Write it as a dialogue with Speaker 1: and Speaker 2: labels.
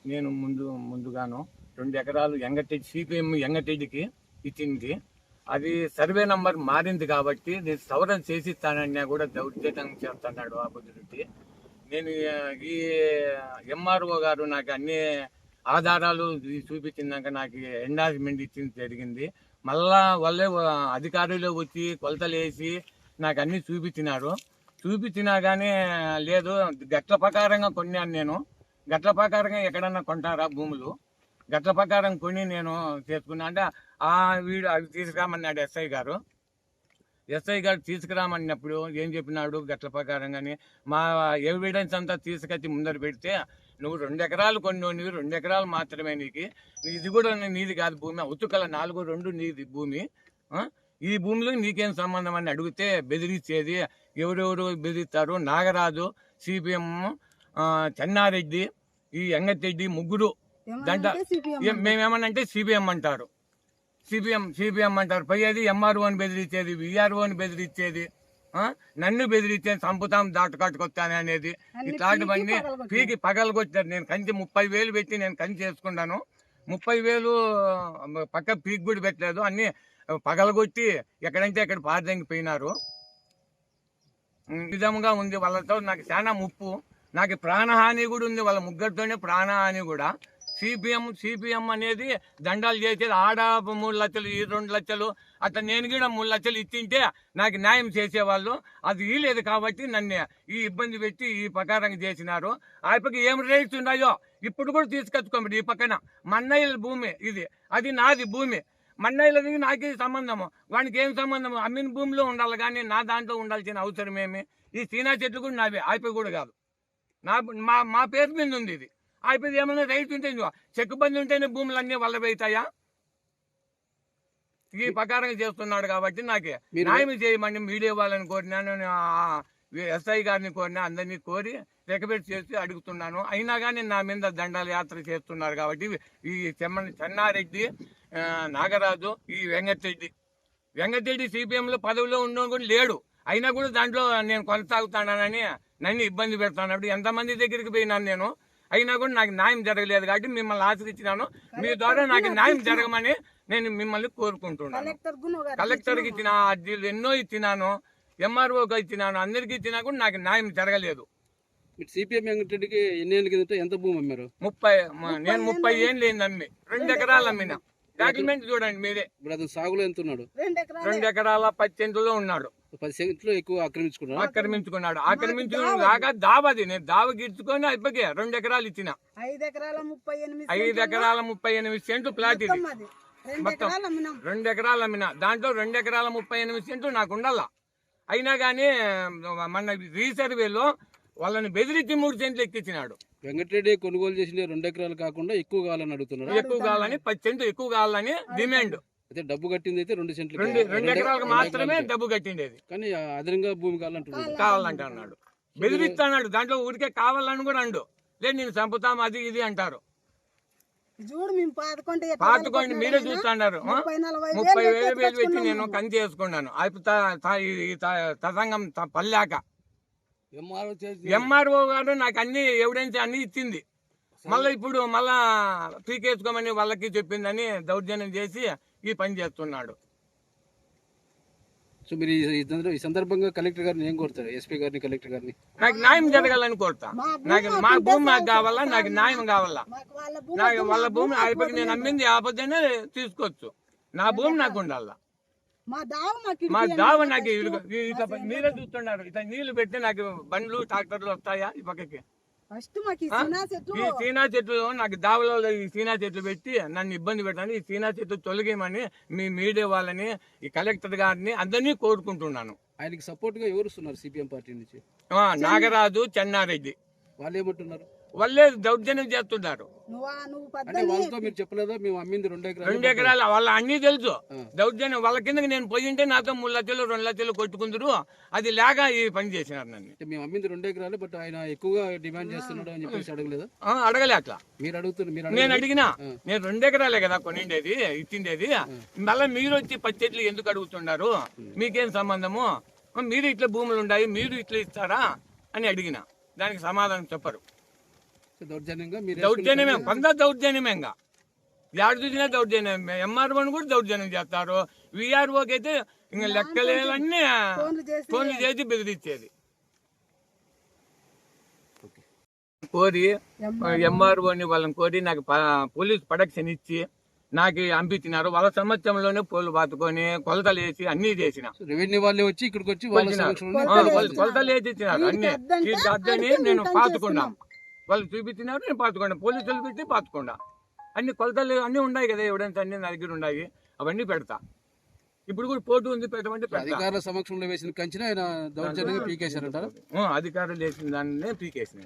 Speaker 1: నేను ముందుగాను 2 ఎకరాలు ఎంగటెడ్డి సిపిఎం ఎంగటెడ్డికి ఇచ్చింది. అది సర్వే నంబర్ మారింది కాబట్టి నేను సవరణ చేసిస్తానన్నా కూడా దౌర్జన్యం చేస్తున్నాడు ఆ బుద్ధుడికి. నేను ఈ ఎంఆర్ఓ గారు నాకు అన్ని ఆధారాలు చూపించినాక నాకు ఎండార్జ్మెంట్ ఇచ్చింది జరిగింది. మళ్ళా వాళ్ళే అధికారులు వచ్చి కొలతలు వేసి నాకు అన్ని చూపించినా కానీ లేదు, గట్ల ప్రకారంగా కొన్నాను నేను. గట్ల ప్రకారంగా ఎక్కడన్నా కొంటారా భూములు? గట్ల ప్రకారం కొని నేను చేసుకున్నా అంటే వీడు అవి తీసుకురామన్నాడు ఎస్ఐ గారు తీసుకురామన్నప్పుడు ఏం చెప్పినాడు, గట్ల ప్రకారంగానే మా ఎవిడెన్స్ అంతా తీసుకొచ్చి ముందర పెడితే నువ్వు 2 ఎకరాలు కొన్నావు, 2 ఎకరాలు మాత్రమే నీకు, ఇది కూడా నీది కాదు భూమి, ఉతుకల 4/2 నీది భూమి, ఈ భూమిలో నీకేం సంబంధం అని అడిగితే బెదిరించేది. ఎవరెవరు బెదిరిస్తారు? నాగరాజు, సిపిఎం, చెన్నారెడ్డి, ఈ ఎంగటెడ్డి ముగ్గురు దంట. మేమేమనంటే సిపిఎం అంటారు, సిపిఎం అంటారు. పోయేది ఎంఆర్ఓ అని బెదిరించేది, విఆర్ఓ అని బెదిరించేది, నన్ను బెదిరించేది, చంపుతాం దాటు కట్టుకొస్తాను అనేది. ఇట్లాంటివన్నీ పీకి పగలగొచ్చారు. నేను కంచి 30,000 పెట్టి నేను కంచి చేసుకున్నాను. 30,000 పక్క పీకి కూడా పెట్టలేదు, అన్ని పగలగొట్టి ఎక్కడంటే ఎక్కడ పారదెంగిపోయినారు. విధంగా ఉంది. వాళ్ళతో నాకు చాలా ముప్పు, నాకు ప్రాణహాని కూడా ఉంది. వాళ్ళ ముగ్గురితోనే ప్రాణహాని కూడా. సిపిఎం అనేది దండాలు చేసేది. ఆడ 3 లక్షలు, ఈ 2 లక్షలు, అట్లా నేను కూడా 3 లక్షలు ఇచ్చింటే నాకు న్యాయం చేసేవాళ్ళు. అది ఇలేదు కాబట్టి నన్ను ఈ ఇబ్బంది పెట్టి ఈ ప్రకారంగా చేసినారు. ఆ పక్క ఏం రైట్స్ ఉన్నాయో ఇప్పుడు కూడా తీసుకొచ్చుకోండి. ఈ పక్కన మన్నయ్యల భూమి ఇది, అది నాది భూమి. మన్నయ్యలది నాకే సంబంధము, వానికి ఏం సంబంధము? అమ్మిన భూమిలో ఉండాలి కానీ నా దాంట్లో ఉండాల్సిన అవసరం ఏమి? ఈ సీనా చెట్లు కూడా నావే, అయిపోయి కూడా కాదు, మా పేరు మీద ఉంది ఇది. అయిపోయి ఏమైనా రైతు ఉంటే చెక్కుబంది ఉంటేనే భూములు అన్నీ వల్లబెడతాయా? ఈ ప్రకారంగా చేస్తున్నాడు కాబట్టి నాకు న్యాయం చేయమని మీడియా వాళ్ళని కోరినాను, ఎస్ఐ గారిని కోరినా, అందరినీ కోరి రికమెండ్ చేసి అడుగుతున్నాను. అయినా కానీ నా మీద దండాల యాత్ర చేస్తున్నారు కాబట్టి ఈ చెన్నారెడ్డి, నాగరాజు, ఈ వెంకటరెడ్డి సిపిఎంలో పదవిలో ఉండడం కూడా లేడు. అయినా కూడా దాంట్లో నేను కొనసాగుతానని నన్ను ఇబ్బంది పెడతాను. ఎంతమంది దగ్గరికి పోయినాను నేను, అయినా కూడా నాకు న్యాయం జరగలేదు కాబట్టి మిమ్మల్ని ఆశ్రయించినాను. మీ ద్వారా నాకు న్యాయం జరగమని నేను మిమ్మల్ని కోరుకుంటున్నాను. కలెక్టర్కి ఇచ్చిన అర్జీలు ఎన్నో ఇచ్చినాను, ఎంఆర్ఓకి ఇచ్చినాను, అందరికీ ఇచ్చినా కూడా నాకు న్యాయం జరగలేదు.
Speaker 2: సిపిఎం వెంకటరెడ్డికి ఎన్ని ఏళ్ళ కింద ఎంత భూమి అమ్మారు?
Speaker 1: నేను 30 ఏళ్ళు అయింది అమ్మి, 2 ఎకరాలు అమ్మిన. డాక్యుమెంట్ చూడండి మీరే.
Speaker 2: సాగులో ఎంత ఉన్నాడు?
Speaker 1: 2 ఎకరాల 10 సెంట్లో ఉన్నాడు.
Speaker 2: 10 సెంట్లు ఎక్కువ
Speaker 1: ఆక్రమించుకున్నాడు. ఆక్రమించుకున్నాక దావది నేను దావ గిడ్చుకొని అయిపోయి 2 ఎకరాలు ఇచ్చిన. 5 ఎకరాల 38 సెంట్లు ప్లాట్ ఇది మొత్తం. 2 ఎకరాలు అమ్మిన. దాంట్లో 2 ఎకరాల 38 సెంట్లు నాకు ఉండాల. అయినా కానీ మన రీసర్వేలో వాళ్ళని బెదిరించి 3 సెంట్లు ఎక్కించినాడు.
Speaker 2: వెంకటరెడ్డి కొనుగోలు చేసిన 2 ఎకరాలు కాకుండా ఎక్కువ కావాలని అడుగుతున్నారు.
Speaker 1: ఎక్కువ కావాలని 10 సెంట్లు ఎక్కువ కావాలని డిమాండ్.
Speaker 2: అయితే డబ్బు కట్టింది అయితే 2 సెంట్లు,
Speaker 1: 2 ఎకరాలకు మాత్రమే డబ్బు కట్టిండేది.
Speaker 2: కానీ అదనంగా భూమి
Speaker 1: కావాలంటే అన్నాడు, బెదిరిస్తాడు. దాంట్లో ఊరికే కావాలని కూడా అండు, లేదు నేను చంపుతాం అది ఇది అంటారు. పాతుకోండి మీరే చూస్తున్నారు. 30,000 పెట్టి నేను కంచి చేసుకున్నాను. తతంగం పల్లాక ఎంఆర్ఓ గారు నాకు అన్ని ఎవిడెన్స్ అన్ని ఇచ్చింది. మళ్ళీ ఇప్పుడు మళ్ళా పీకేసుకోమని వాళ్ళకి చెప్పిందని దౌర్జన్యం చేసి ఈ పని చేస్తున్నాడు.
Speaker 2: సో మీరు ఈ సందర్భంగా కలెక్టర్ గారిని ఏం కోరుతారు? ఎస్పీ గారిని, కలెక్టర్ గారిని?
Speaker 1: నాకు న్యాయం జరగాలని కోరుతా. మా భూమి నాకు కావాలా, నాకు న్యాయం కావాలా. నాకు వాళ్ళ భూమి అయిపోయి నేను అమ్మింది ఆపదనే తీసుకోవచ్చు. నా భూమి నాకు ఉండాలా. మా దావ నాకు మీరే చూస్తున్నారు. ఇట్లా నీళ్లు పెట్టి నాకు బండ్లు ట్రాక్టర్లు వస్తాయా ఈ పక్కకి? ఈ సీనా చెట్లు నాకు దావలో ఈ సీనా చెట్లు పెట్టి నన్ను ఇబ్బంది పెట్టాను. ఈ సీనా చెట్లు తొలగేయమని మీ మీడియా వాళ్ళని, ఈ కలెక్టర్ గారిని అందరినీ కోరుకుంటున్నాను.
Speaker 2: ఆయనకి సపోర్ట్ గా ఎవరు వస్తున్నారు సిపిఎం పార్టీ నుంచి?
Speaker 1: నాగరాజు, చెన్నారెడ్డి.
Speaker 2: వాళ్ళు ఏమంటున్నారు?
Speaker 1: వాళ్ళే దౌర్జన్యం చేస్తున్నారు.
Speaker 2: మీరు చెప్పలేదా మేము అమ్మింది
Speaker 1: 2 ఎకరాలు? వాళ్ళ అన్ని తెలుసు. దౌర్జన్యం వాళ్ళ కిందకి నేను పోయింటే నాతో 3 లక్షలు 2 లక్షలు కొట్టుకుందరు. అది లేక ఈ పని చేసినారు నన్ను.
Speaker 2: మేము అమ్మింది 2 ఎకరాలు, బట్ ఆయన ఎక్కువగా డిమాండ్ చేస్తున్నాడు అని చెప్పేసి అడగలేదా?
Speaker 1: అడగలే. అట్లా
Speaker 2: మీరు అడుగుతున్నారు?
Speaker 1: నేను అడిగినా, నేను 2 ఎకరాలే కదా కొనిండేది, ఇచ్చిండేది. మళ్ళీ మీరు వచ్చి 10 చెట్లు ఎందుకు అడుగుతున్నారు? మీకేం సంబంధము? మీరు ఇట్లా భూములు ఉన్నాయి, మీరు ఇట్లా ఇస్తారా అని అడిగిన. దానికి సమాధానం చెప్పరు.
Speaker 2: దౌర్జన్యంగా మీరు
Speaker 1: దౌర్జన్యమే, కొంత దౌర్జన్యమేగా. యాడ చూసినా దౌర్జన్యం. ఎంఆర్ఓని కూడా దౌర్జన్యం చేస్తారు. విఆర్ఓకి అయితే ఇంకా లెక్కలేవన్నీ ఫోన్లు చేసి బెదిరించేది. కోరి ఎంఆర్ఓని వాళ్ళని కోరి నాకు పోలీస్ ప్రొటెక్షన్ ఇచ్చి నాకు పంపించినారు. వాళ్ళ సంవత్సరంలోనే పూలు పాతుకొని కొలతలు వేసి అన్ని చేసిన.
Speaker 2: రెవెన్యూ వాళ్ళే వచ్చి ఇక్కడికి వచ్చి వాళ్ళ సమక్షంలో
Speaker 1: కొలతలు వేసి ఇచ్చినారు అన్ని. ఈ గద్దని నేను పాతుకున్నా, వాళ్ళు చూపించినారు, నేను పాతుకున్నా. పోలీసులు పెట్టి పాతుకున్నా. అన్ని కొలతలు అన్ని ఉన్నాయి కదా, ఎవిడెన్స్ అన్ని నా దగ్గర ఉన్నాయి. అవన్నీ పెడతా. ఇప్పుడు కూడా పోటీ ఉంది, పెట్టమంటే పెడతా.
Speaker 2: అధికారుల సమక్షంలో వేసిన కంచెని ఆయన దౌర్జన్యంగా పీకేశారంటారా?
Speaker 1: అధికారులు వేసిన దాన్ని పీకేసిన.